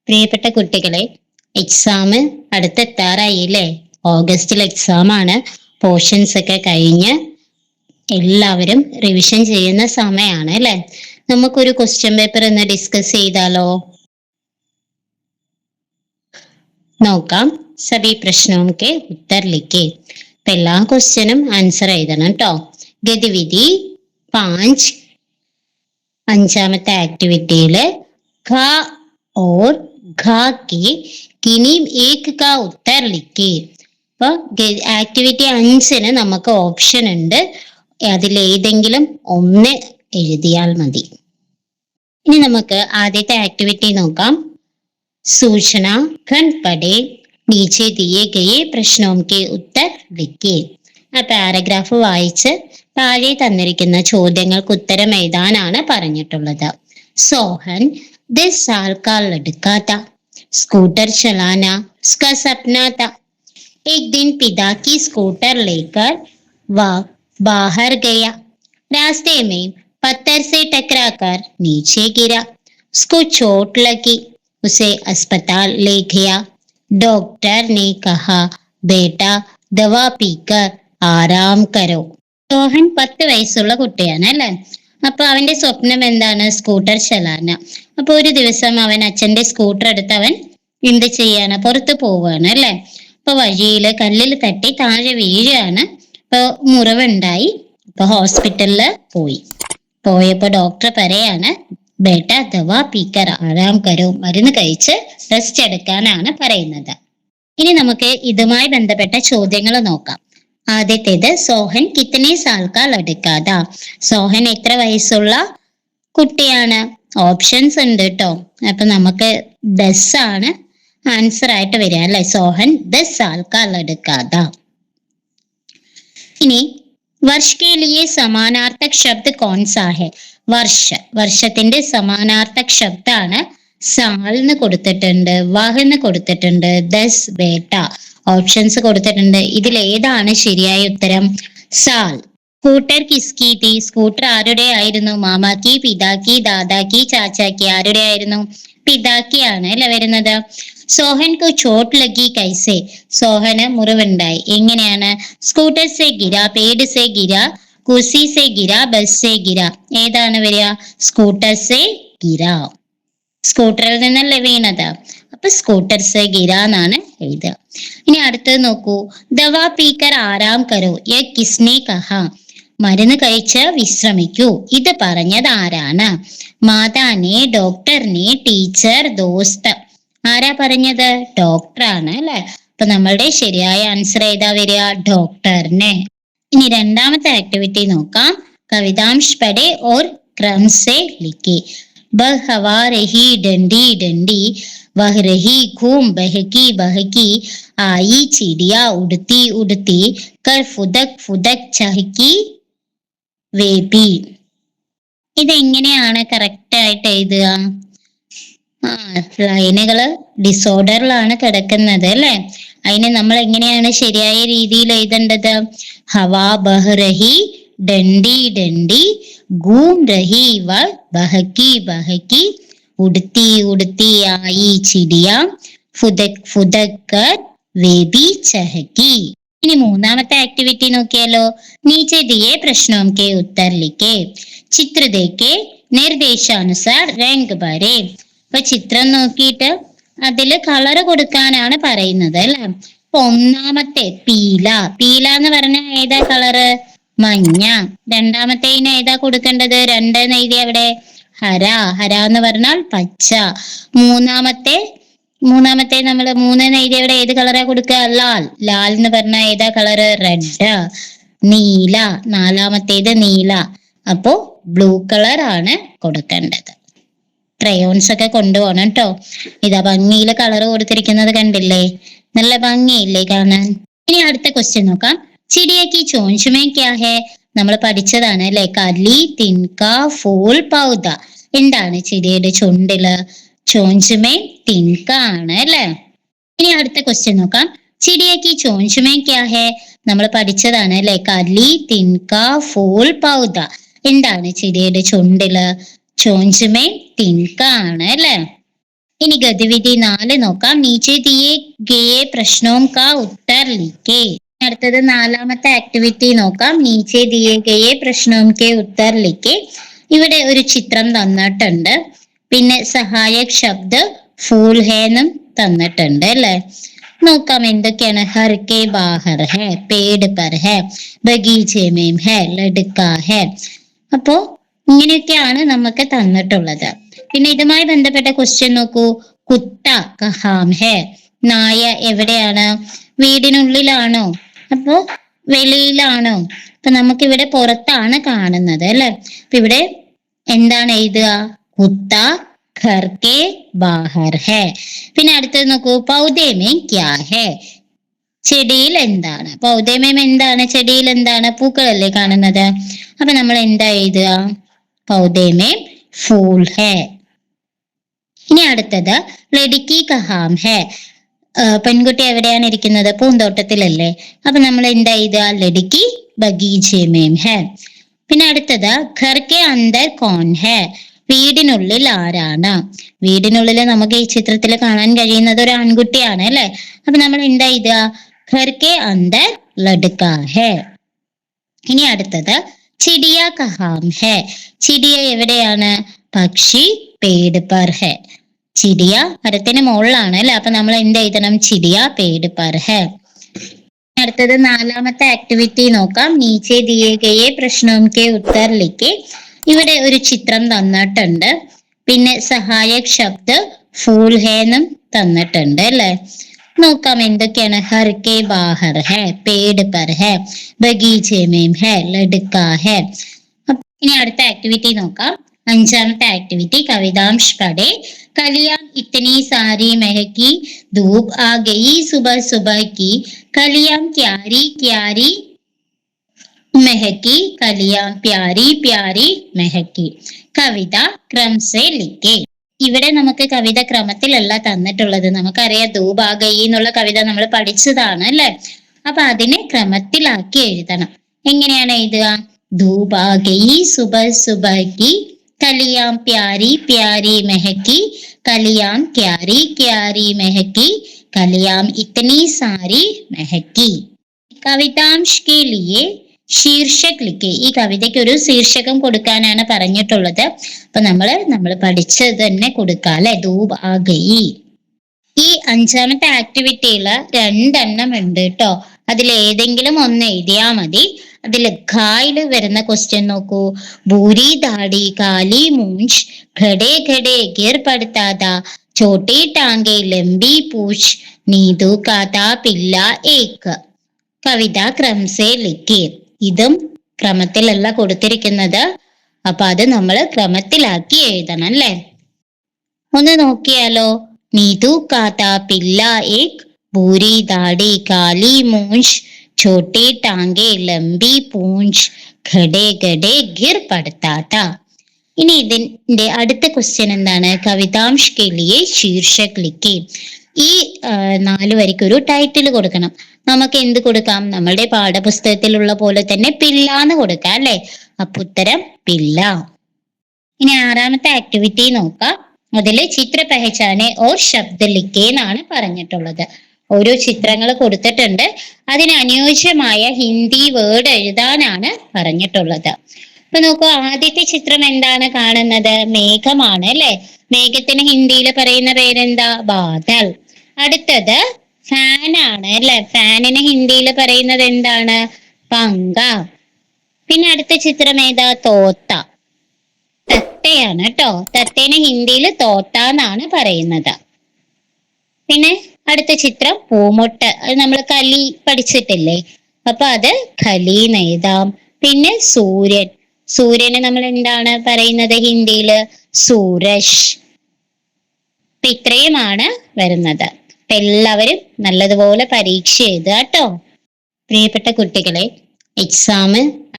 പ്രിയപ്പെട്ട കുട്ടികളെ, എക്സാം അടുത്തെത്താറായില്ലേ? ഓഗസ്റ്റിൽ എക്സാം ആണ്. പോർഷൻസ് ഒക്കെ കഴിഞ്ഞ് എല്ലാവരും റിവിഷൻ ചെയ്യുന്ന സമയമാണ് അല്ലെ? നമുക്കൊരു ക്വസ്റ്റ്യൻ പേപ്പർ ഒന്ന് ഡിസ്കസ് ചെയ്താലോ? നോക്കാം. സഭി പ്രശ്നവും കെ ഉത്തർ ലിഖേ. ഇപ്പൊ എല്ലാ ക്വസ്റ്റ്യനും ആൻസർ എഴുതണം കേട്ടോ. ഗതിവിധി 5 അഞ്ചാമത്തെ ആക്ടിവിറ്റിയില് ഖ और घा के किन्हीं एक का उत्तर लिखे. അപ്പൊ ആക്ടിവിറ്റി 5 നമുക്ക് ഓപ്ഷൻ ഉണ്ട്. അതിലേതെങ്കിലും ഒന്ന് എഴുതിയാൽ മതി. ഇനി നമുക്ക് ആദ്യത്തെ ആക്ടിവിറ്റി നോക്കാം. സൂചന ഖണ്ഡ് പഠേ നീച്ചെ ദിയേ ഗയേ പ്രശ്നോं के उत्तर लिखे. ആ പാരഗ്രാഫ് വായിച്ച് താഴെ തന്നിരിക്കുന്ന ചോദ്യങ്ങൾക്ക് ഉത്തരം എഴുതാനാണ് പറഞ്ഞിട്ടുള്ളത്. सोहन 10 साल का लड़का था. स्कूटर चलाना उसका सपना था. एक दिन पिता की स्कूटर लेकर वह बाहर गया. रास्ते में पत्थर से टकराकर नीचे गिरा. उसको चोट लगी. उसे अस्पताल ले गया. डॉक्टर ने कहा, बेटा दवा पीकर आराम करो. सोहन 10 വയസ്സുള്ള കുട്ടിയാണ് അല്ലെ? അപ്പൊ അവന്റെ സ്വപ്നം എന്താണ്? സ്കൂട്ടർ ചലാന. അപ്പൊ ഒരു ദിവസം അവൻ അച്ഛന്റെ സ്കൂട്ടർ എടുത്ത് അവൻ എന്ത് ചെയ്യാണ്? പുറത്ത് പോവാണ് അല്ലെ? അപ്പൊ വഴിയില് കല്ലിൽ തട്ടി താഴെ വീഴാണ്. അപ്പൊ മുറിവുണ്ടായി. അപ്പൊ ഹോസ്പിറ്റലില് പോയപ്പോ ഡോക്ടർ പറയാണ്, ബേട്ട ദവാ പീക്കർ ആരാം കരോ, മരുന്ന് കഴിച്ച് റെസ്റ്റ് എടുക്കാനാണ് പറയുന്നത്. ഇനി നമുക്ക് ഇതുമായി ബന്ധപ്പെട്ട ചോദ്യങ്ങൾ നോക്കാം. ആദ്യത്തേത് സോഹൻ കിത്തനെ സാൽ കാ ലഡ്കാ താ. സോഹൻ എത്ര വയസ്സുള്ള കുട്ടിയാണ്? ഓപ്ഷൻസ് ഉണ്ട് കേട്ടോ. അപ്പൊ നമുക്ക് 10 ആണ് ആൻസർ ആയിട്ട് വരിക അല്ലെ? സോഹൻ 10 സാൽ കാ ലഡ്കാ താ. ഇനി വർഷ കെ ലിയേ സമാനാർത്ഥക് ശബ്ദ് കൗൻ സാ ഹെ? വർഷത്തിന്റെ സമാനാർത്ഥക് ശബ്ദാണ് സാൽ എന്ന് കൊടുത്തിട്ടുണ്ട്, വഹ് എന്ന് കൊടുത്തിട്ടുണ്ട്, 10 ബേട്ട ഓപ്ഷൻസ് കൊടുത്തിട്ടുണ്ട്. ഇതിൽ ഏതാണ് ശരിയായ ഉത്തരം? സാൽ. സ്കൂട്ടർ കിസ്കി തീ? സ്കൂട്ടർ ആരുടെ ആയിരുന്നു? മാമാക്കി, പിതാക്കി, ദാദാക്കി, ചാച്ചാക്കി? ആരുടെ ആയിരുന്നു? പിതാക്കി ആണ് അല്ലെ വരുന്നത്. സോഹൻ കോ ചോട്ട് ലഗി കൈസെ? സോഹന് മുറിവുണ്ടായി. എങ്ങനെയാണ്? സ്കൂട്ടർ സെ ഗിര, പേട് സെ ഗിര, കുർസി സെ ഗിര, ബസ് സെ ഗിര? ഏതാണ് വരിക? സ്കൂട്ടർ സെ ഗിര. സ്കൂട്ടറിൽ നിന്നല്ലേ വീണത്? അപ്പൊ സ്കൂട്ടർ സെ ഗിര എന്നാണ് എഴുതുക. ഇനി അടുത്തത് നോക്കൂ. ദവാ പീക്കർ ആരാം കരോ യ കിസ്നെ കഹ? മരുന്ന് കഴിച്ച് വിശ്രമിക്കൂ, ഇത് പറഞ്ഞത് ആരാണ്? മാതാനെ, ഡോക്ടറിനെ, ടീച്ചർ, ദോസ്ത്? ആരാ പറഞ്ഞത്? ഡോക്ടറാണ് അല്ലെ? അപ്പൊ നമ്മളുടെ ശരിയായ ആൻസർ ഏതാ വരിക? ഡോക്ടറിനെ. ഇനി രണ്ടാമത്തെ ആക്ടിവിറ്റി നോക്കാം. കവിതാംശ് പഠേ ഓർ ക്രം സെ ലിഖേ. बह हवा रही डंडी डंडी, वह रही घूम बहकी बहकी, आई चिड़िया उड़ती उड़ती, कर फुदक फुदक चहकी वे भी. ഇതെങ്ങനെയാണ് കറക്റ്റ് ആയിട്ട് എഴുതുക? ലൈനുകള് ഡിസോർഡറിലാണ് കിടക്കുന്നത് അല്ലെ? അതിന് നമ്മൾ എങ്ങനെയാണ് ശരിയായ രീതിയിൽ എഴുതേണ്ടത്? ഹവാ ബഹ് രഹി ഡंडी डंडी, घूम रही वह बहकी बहकी, उड़ती उड़ती आई चिड़िया, फुदक फुदक कर वे भी चहकी. ഇനി മൂന്നാമത്തെ ആക്ടിവിറ്റി നോക്കിയാലോ. നീച്ചെ ദിയേ പ്രശ്നോं के उत्तर लिखे. ചിത്ര ദേഖേ നിർദ്ദേശാനുസാർ രംഗ് ഭരേ. അപ്പൊ ചിത്രം നോക്കിയിട്ട് അതില് കളർ കൊടുക്കാനാണ് പറയുന്നത് അല്ലെ? അപ്പൊ ഒന്നാമത്തെ പീല. പീല എന്ന് പറഞ്ഞാൽ ഏതാ കളറ്? മഞ്ഞ. രണ്ടാമത്തേന് ഏതാ കൊടുക്കേണ്ടത്? 2 എന്ന് എഴുതി അവിടെ. ഹര. ഹര എന്ന് പറഞ്ഞാൽ പച്ച. മൂന്നാമത്തെ നമ്മൾ 3 എന്ന് എഴുതി അവിടെ ഏത് കളറാ കൊടുക്കുക? ലാൽ. ലാൽ എന്ന് പറഞ്ഞാൽ ഏതാ കളറ്? റെഡ്. നീല. നാലാമത്തേത് നീല. അപ്പോ ബ്ലൂ കളർ ആണ് കൊടുക്കേണ്ടത്. ക്രയോൺസ് ഒക്കെ കൊണ്ടുപോകണം കേട്ടോ. ഇതാ ഭംഗിയില് കളർ കൊടുത്തിരിക്കുന്നത് കണ്ടില്ലേ? നല്ല ഭംഗിയില്ലേ കാണാൻ? ഇനി അടുത്ത ക്വസ്റ്റ്യൻ നോക്കാം. ചിടിയ കി ചോഞ്ച് മേ ക്യാ ഹേ? നമ്മൾ പഠിച്ചതാണ് അല്ലെ? കലി, തിൻക, ഫൂൽ, പൗധ. എന്താണ് ചിടിയുടെ ചുണ്ടില്? ചോഞ്ച് മേ തിൻക ആണ് അല്ലെ? ഇനി അടുത്ത ക്വസ്റ്റ്യൻ നോക്കാം. ചിടിയ കി ചോഞ്ച് മേ ക്യാ ഹേ? നമ്മൾ പഠിച്ചതാണ് അല്ലെ? കലി, തിൻക, ഫൂൽ, പൗധ. എന്താണ് ചിടിയുടെ ചുണ്ടില്? ചോഞ്ച് മേ തിൻക ആണ് അല്ലെ? ഇനി ഗതിവിധി 4 നോക്കാം. നീച്ചെ ദിയെ ഗയെ പ്രശ്നോം കാ ഉത്തർ ലിഖേ. അടുത്തത് നാലാമത്തെ ആക്ടിവിറ്റി നോക്കാം. നീച്ചെ ദിയെ ഗയെ പ്രശ്നോം കെ ഉത്തർ ലിഖേ. ഇവിടെ ഒരു ചിത്രം തന്നിട്ടുണ്ട്, പിന്നെ സഹായക് ശബ്ദ് ഫൂൽ ഹേ എന്നും തന്നിട്ടുണ്ട് അല്ലെ. നോക്കാം എന്തൊക്കെയാണ്. ഹർ കെ ബാഹർ ഹെ, പേട് പർ ഹെ, ബഗീചെ മേം ഹെ, ലഡ്കാ ഹെ. അപ്പോ ഇങ്ങനെയൊക്കെയാണ് നമുക്ക് തന്നിട്ടുള്ളത്. പിന്നെ ഇതുമായി ബന്ധപ്പെട്ട ക്വസ്റ്റ്യൻ നോക്കൂ. കുത്ത കഹാം ഹെ, നായ എവിടെയാണ്? വീടിനുള്ളിലാണോ അപ്പോ വെളിയിലാണോ? അപ്പൊ നമുക്കിവിടെ പുറത്താണ് കാണുന്നത് അല്ലെ. അപ്പൊ ഇവിടെ എന്താണ് എഴുതുക? കുത്ത ഘർ കെ ബാഹർ ഹെ. പിന്നെ അടുത്തത് നോക്കൂ. പൗധേമേ ക്യാ ഹെ, ചെടിയിൽ എന്താണ്? പൗധേമേം എന്താണ്? ചെടിയിൽ എന്താണ്? പൂക്കളല്ലേ കാണുന്നത്. അപ്പൊ നമ്മൾ എന്താ എഴുതുക? പൗധേമേം ഫൂൽ ഹെ. ഇനി അടുത്തത് ലഡ്കി കഹാം ഹെ, പെൺകുട്ടി എവിടെയാണ് ഇരിക്കുന്നത്? പൂന്തോട്ടത്തിലല്ലേ. അപ്പൊ നമ്മൾ എന്താ എഴുതുക? ലഡ്കി ബഗീചെ മേം ഹെ. പിന്നെ അടുത്തത് ഘർ കെ അന്തർ കോൺ ഹെ, വീടിനുള്ളിൽ ആരാണ്? വീടിനുള്ളിൽ നമുക്ക് ഈ ചിത്രത്തിൽ കാണാൻ കഴിയുന്നത് ഒരു ആൺകുട്ടിയാണ് അല്ലെ. അപ്പൊ നമ്മൾ എന്താ എഴുതുക? ഘർ കെ അന്തർ ലഡ്കാ ഹെ. ഇനി അടുത്തത് ചിടിയ കഹാം ഹെ, ചിടിയ എവിടെയാണ്? പക്ഷി പേട് പർ ഹെ. ചിടിയ മരത്തിന് മുകളിലാണ് അല്ലെ. അപ്പൊ നമ്മൾ എന്ത് എഴുതണം? ചിടിയ പേട് പർ ഹെ. അടുത്തത് നാലാമത്തെ ആക്ടിവിറ്റി നോക്കാം. നീച്ചെ ദിയെ ഗയെ പ്രശ്നോം കെ ഉത്തർ ലിഖേ. ഇവിടെ ഒരു ചിത്രം തന്നിട്ടുണ്ട്, പിന്നെ സഹായക് ശബ്ദ് ഫൂൽ ഹേ എന്നും തന്നിട്ടുണ്ട് അല്ലെ. നോക്കാം എന്തൊക്കെയാണ്. ഹർ കെ ബാഹർ ഹെ, പേട് പർ ഹെ, ബഗീചെ മേം ഹെ, ലഡ്കാ ഹെ. ഇനി അടുത്ത ആക്ടിവിറ്റി നോക്കാം. അഞ്ചാമത്തെ ആക്ടിവിറ്റി കവിതാംശ് പഠേ. കലിയാം ഇത്തനി സാരി മെഹക്കി ധൂപ് ആ ഗയി സുബഹ സുബഹ की कलियां क्यारी क्यारी महकी कलियां प्यारी प्यारी महकी. കവിത ക്രമ സേ ലിഖേ. ഇവിടെ നമുക്ക് കവിത ക്രമത്തിലല്ല തന്നിട്ടുള്ളത്. നമുക്കറിയാം ധൂപ് ആ ഗയി എന്നുള്ള കവിത നമ്മൾ പഠിച്ചതാണ് അല്ലെ. അപ്പൊ അതിനെ ക്രമത്തിലാക്കി എഴുതണം. എങ്ങനെയാണ് എഴുതുക? ധൂപ് ആ ഗയി സുബഹ സുബഹ की कलियां प्यारी प्यारी महकी कलियां क्यारी क्यारी महकी कलियां इतनी सारी महकी. കവിതാംശ് കെ ലിയെ ശീർഷക് ലിഖേ. ഈ കവിതയ്ക്ക് ഒരു ശീർഷകം കൊടുക്കാനാണ് പറഞ്ഞിട്ടുള്ളത്. അപ്പൊ നമ്മൾ പഠിച്ചത് തന്നെ കൊടുക്കാം അല്ലെ. ധൂപ് ആ ഗയി. ഈ അഞ്ചാമത്തെ ആക്ടിവിറ്റിയിൽ 2 എണ്ണം ഉണ്ട് കേട്ടോ. അതിൽ ഏതെങ്കിലും ഒന്ന് എഴുതിയാ മതി. അതിൽ ഖായില് വരുന്ന ക്വസ്റ്റ്യൻ നോക്കൂ. ഭൂരി ദാടി കാലി മൂഞ്ച് ഘടേ ഘടേ ഗിർ പടുത്താതാ ചോട്ടി ടാങ്കെ ലംബി പൂച്ച് നീതു കാതാ പില്ല ഏക്ക്. കവിത ക്രമ സേ ലിഖേ. ഇതും ക്രമത്തിലല്ല കൊടുത്തിരിക്കുന്നത്. അപ്പൊ അത് നമ്മൾ ക്രമത്തിലാക്കി എഴുതണം അല്ലേ. ഒന്ന് നോക്കിയാലോ. നീതു കാതാ പില്ല ഏക്, ഭൂരി ദാടി കാലി മൂഞ്ച് छोटी टांगे लंबी पूंछ ഘടേ ഘടേ ഗിർ പടുത്താത്ത. ഇനി ഇതിന്റെ അടുത്ത ക്വസ്റ്റ്യൻ എന്താണ്? കവിതാംശ് കെ ലിയെ ശീർഷക് ലിഖേ. ഈ 4 വരിക്ക് ഒരു ടൈറ്റിൽ കൊടുക്കണം. നമുക്ക് എന്ത് കൊടുക്കാം? നമ്മളുടെ പാഠപുസ്തകത്തിലുള്ള പോലെ തന്നെ പില്ലാന്ന് കൊടുക്കാം അല്ലെ. അപ്പൊ ഉത്തരം പില്ല. ഇനി 6ാമത്തെ ആക്ടിവിറ്റി നോക്കാം. അതില് ചിത്ര പെഹചാനെ ഓർ ശബ്ദ ലിഖേ എന്നാണ് പറഞ്ഞിട്ടുള്ളത്. ഓരോ ചിത്രങ്ങൾ കൊടുത്തിട്ടുണ്ട്, അതിന് അനുയോജ്യമായ ഹിന്ദി വേർഡ് എഴുതാനാണ് പറഞ്ഞിട്ടുള്ളത്. അപ്പൊ നോക്കൂ, ആദ്യത്തെ ചിത്രം എന്താണ് കാണുന്നത്? മേഘമാണ് അല്ലെ. മേഘത്തിന് ഹിന്ദിയിൽ പറയുന്ന പേരെന്താ? ബാദൽ. അടുത്തത് ഫാനാണ് അല്ലെ. ഫാനിന് ഹിന്ദിയിൽ പറയുന്നത് എന്താണ്? പങ്ക. പിന്നെ അടുത്ത ചിത്രം ഏതാ? തോത്ത. തത്തയാണ് കേട്ടോ. തത്തേനെ ഹിന്ദിയിൽ തോത്ത എന്നാണ് പറയുന്നത്. പിന്നെ അടുത്ത ചിത്രം പൂമൊട്ട്. അത് നമ്മൾ കലി പഠിച്ചിട്ടില്ലേ. അപ്പൊ അത് ഖലി എഴുതാം. പിന്നെ സൂര്യൻ. സൂര്യനെ നമ്മൾ എന്താണ് പറയുന്നത് ഹിന്ദിയില്? സൂരജ്. അപ്പൊ ഇത്രയുമാണ് വരുന്നത്. അപ്പൊ എല്ലാവരും നല്ലതുപോലെ പരീക്ഷ എഴുതുക കേട്ടോ. പ്രിയപ്പെട്ട കുട്ടികളെ, എക്സാം